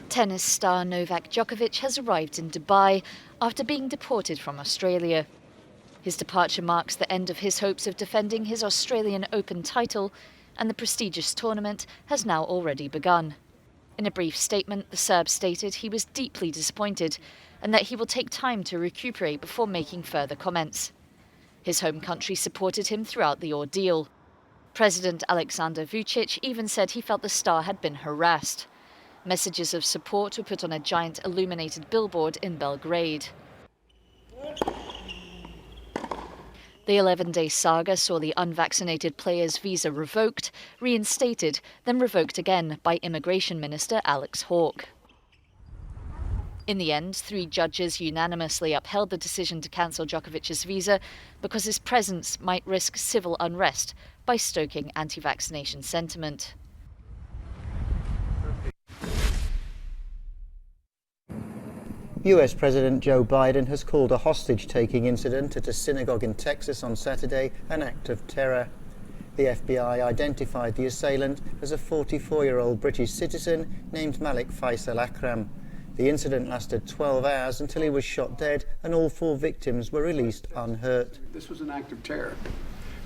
Tennis star Novak Djokovic has arrived in Dubai after being deported from Australia. His departure marks the end of his hopes of defending his Australian Open title, and the prestigious tournament has now already begun. In a brief statement, the Serb stated he was deeply disappointed and that he will take time to recuperate before making further comments. His home country supported him throughout the ordeal. President Aleksandar Vučić even said he felt the star had been harassed. Messages of support were put on a giant illuminated billboard in Belgrade. The 11-day saga saw the unvaccinated player's visa revoked, reinstated, then revoked again by Immigration Minister Alex Hawke. In the end, 3 judges unanimously upheld the decision to cancel Djokovic's visa because his presence might risk civil unrest by stoking anti-vaccination sentiment. US President Joe Biden has called a hostage-taking incident at a synagogue in Texas on Saturday an act of terror. The FBI identified the assailant as a 44-year-old British citizen named Malik Faisal Akram. The incident lasted 12 hours until he was shot dead and all 4 victims were released unhurt. This was an act of terror.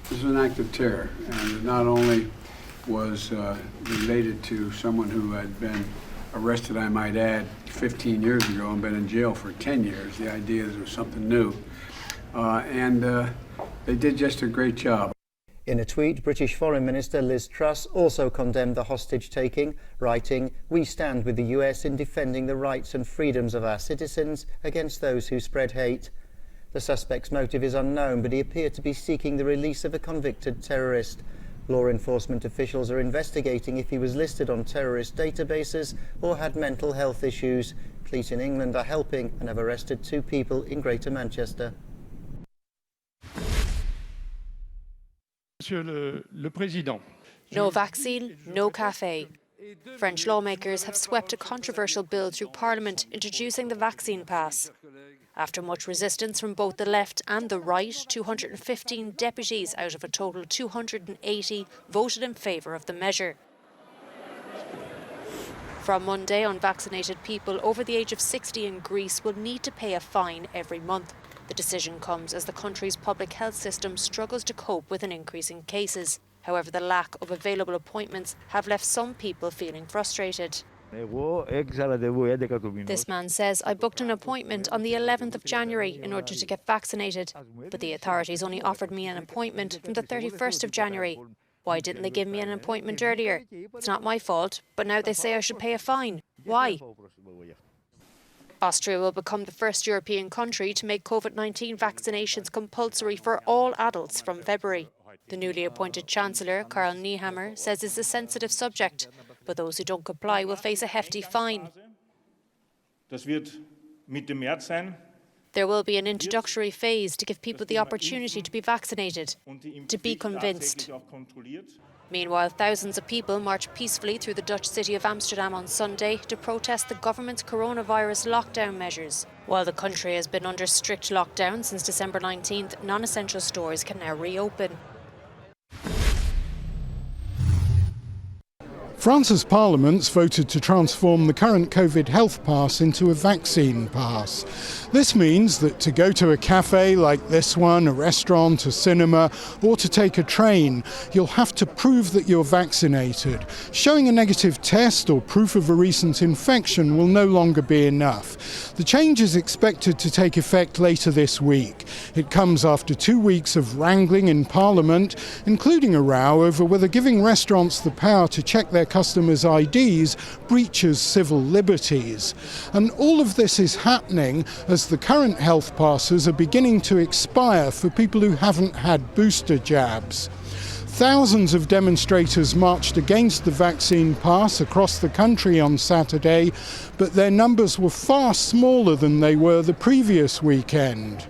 This was an act of terror, and it not only was related to someone who had been arrested, I might add, 15 years ago and been in jail for 10 years. The idea that it was something new. They did just a great job. In a tweet, British Foreign Minister Liz Truss also condemned the hostage-taking, writing, "We stand with the US in defending the rights and freedoms of our citizens against those who spread hate." The suspect's motive is unknown, but he appeared to be seeking the release of a convicted terrorist. Law enforcement officials are investigating if he was listed on terrorist databases or had mental health issues. Police in England are helping and have arrested 2 people in Greater Manchester. No vaccine, no cafe. French lawmakers have swept a controversial bill through Parliament introducing the vaccine pass. After much resistance from both the left and the right, 215 deputies out of a total 280 voted in favour of the measure. From Monday, unvaccinated people over the age of 60 in Greece will need to pay a fine every month. The decision comes as the country's public health system struggles to cope with an increase in cases. However, the lack of available appointments have left some people feeling frustrated. This man says, "I booked an appointment on the 11th of January in order to get vaccinated, but the authorities only offered me an appointment from the 31st of January. Why didn't they give me an appointment earlier? It's not my fault, but now they say I should pay a fine. Why?" Austria will become the first European country to make COVID-19 vaccinations compulsory for all adults from February. The newly appointed Chancellor, Karl Nehammer, says it's a sensitive subject, but those who don't comply will face a hefty fine. There will be an introductory phase to give people the opportunity to be vaccinated, to be convinced. Meanwhile, thousands of people marched peacefully through the Dutch city of Amsterdam on Sunday to protest the government's coronavirus lockdown measures. While the country has been under strict lockdown since December 19th, non-essential stores can now reopen. France's parliaments voted to transform the current COVID health pass into a vaccine pass. This means that to go to a cafe like this one, a restaurant, a cinema, or to take a train, you'll have to prove that you're vaccinated. Showing a negative test or proof of a recent infection will no longer be enough. The change is expected to take effect later this week. It comes after 2 weeks of wrangling in Parliament, including a row over whether giving restaurants the power to check their customers' IDs breaches civil liberties. And all of this is happening as the current health passes are beginning to expire for people who haven't had booster jabs. Thousands of demonstrators marched against the vaccine pass across the country on Saturday, but their numbers were far smaller than they were the previous weekend.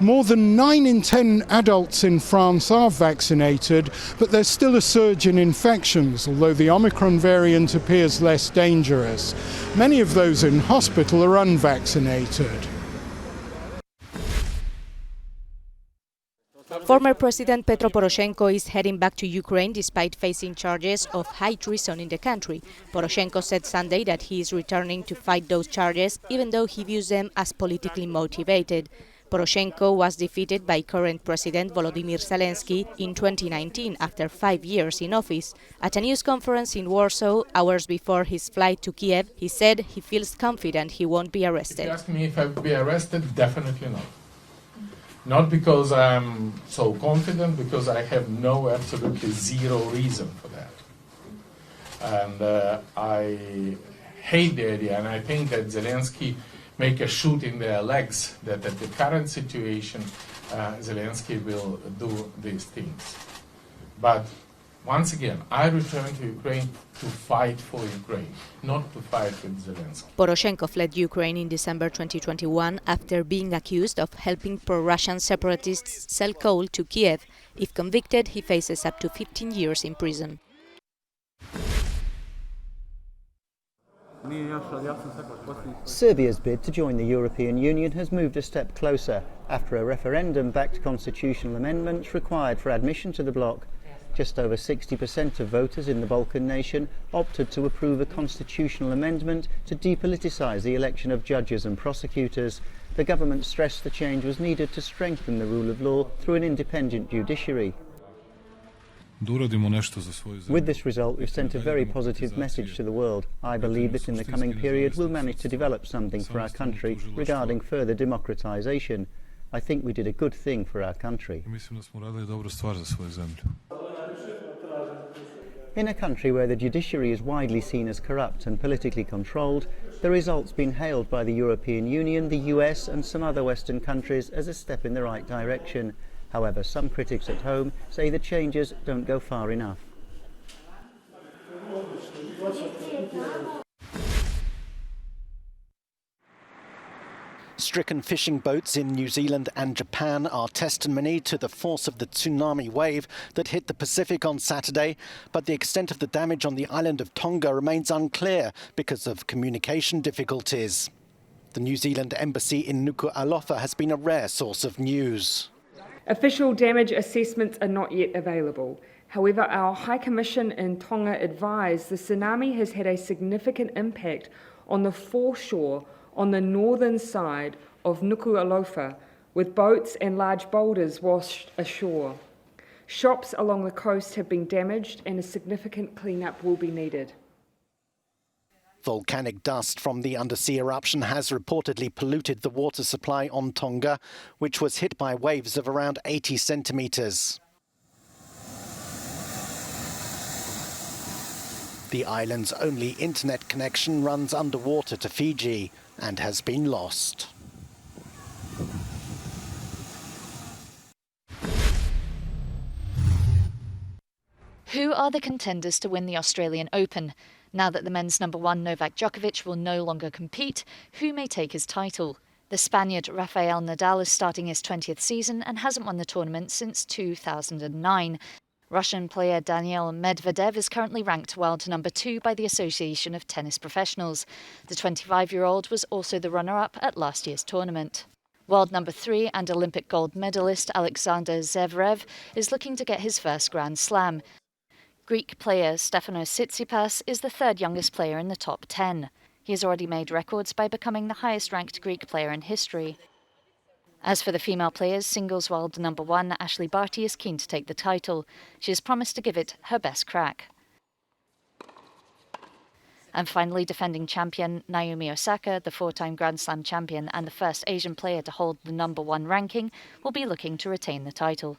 More than 9 in 10 adults in France are vaccinated, but there's still a surge in infections, although the Omicron variant appears less dangerous. Many of those in hospital are unvaccinated. Former President Petro Poroshenko is heading back to Ukraine despite facing charges of high treason in the country. Poroshenko said Sunday that he is returning to fight those charges, even though he views them as politically motivated. Poroshenko was defeated by current President Volodymyr Zelensky in 2019 after 5 years in office. At a news conference in Warsaw, hours before his flight to Kiev, he said he feels confident he won't be arrested. If you ask me if I will be arrested, definitely not. Not because I'm so confident, because I have absolutely zero reason for that. And I hate the idea, and I think that Zelensky make a shoot in their legs, that at the current situation, Zelensky will do these things. But once again, I return to Ukraine to fight for Ukraine, not to fight with Zelensky. Poroshenko fled Ukraine in December 2021 after being accused of helping pro-Russian separatists sell coal to Kiev. If convicted, he faces up to 15 years in prison. Serbia's bid to join the European Union has moved a step closer after a referendum-backed constitutional amendments required for admission to the bloc. Just over 60% of voters in the Balkan nation opted to approve a constitutional amendment to depoliticise the election of judges and prosecutors. The government stressed the change was needed to strengthen the rule of law through an independent judiciary. With this result, we've sent a very positive message to the world. I believe that in the coming period we'll manage to develop something for our country regarding further democratisation. I think we did a good thing for our country. In a country where the judiciary is widely seen as corrupt and politically controlled, the result's been hailed by the European Union, the US and some other Western countries as a step in the right direction. However, some critics at home say the changes don't go far enough. Stricken fishing boats in New Zealand and Japan are testimony to the force of the tsunami wave that hit the Pacific on Saturday, but the extent of the damage on the island of Tonga remains unclear because of communication difficulties. The New Zealand embassy in Nuku'alofa has been a rare source of news. Official damage assessments are not yet available. However, our High Commission in Tonga advised the tsunami has had a significant impact on the foreshore on the northern side of Nuku'alofa, with boats and large boulders washed ashore. Shops along the coast have been damaged and a significant clean-up will be needed. Volcanic dust from the undersea eruption has reportedly polluted the water supply on Tonga, which was hit by waves of around 80 centimetres. The island's only internet connection runs underwater to Fiji and has been lost. Who are the contenders to win the Australian Open? Now that the men's number one Novak Djokovic will no longer compete, who may take his title? The Spaniard Rafael Nadal is starting his 20th season and hasn't won the tournament since 2009. Russian player Daniil Medvedev is currently ranked world number 2 by the Association of Tennis Professionals. The 25-year-old was also the runner-up at last year's tournament. World number 3 and Olympic gold medalist Alexander Zverev is looking to get his first Grand Slam. Greek player Stefanos Tsitsipas is the third youngest player in the top 10. He has already made records by becoming the highest-ranked Greek player in history. As for the female players, singles world number 1 Ashley Barty is keen to take the title. She has promised to give it her best crack. And finally, defending champion Naomi Osaka, the 4-time Grand Slam champion and the first Asian player to hold the number 1 ranking, will be looking to retain the title.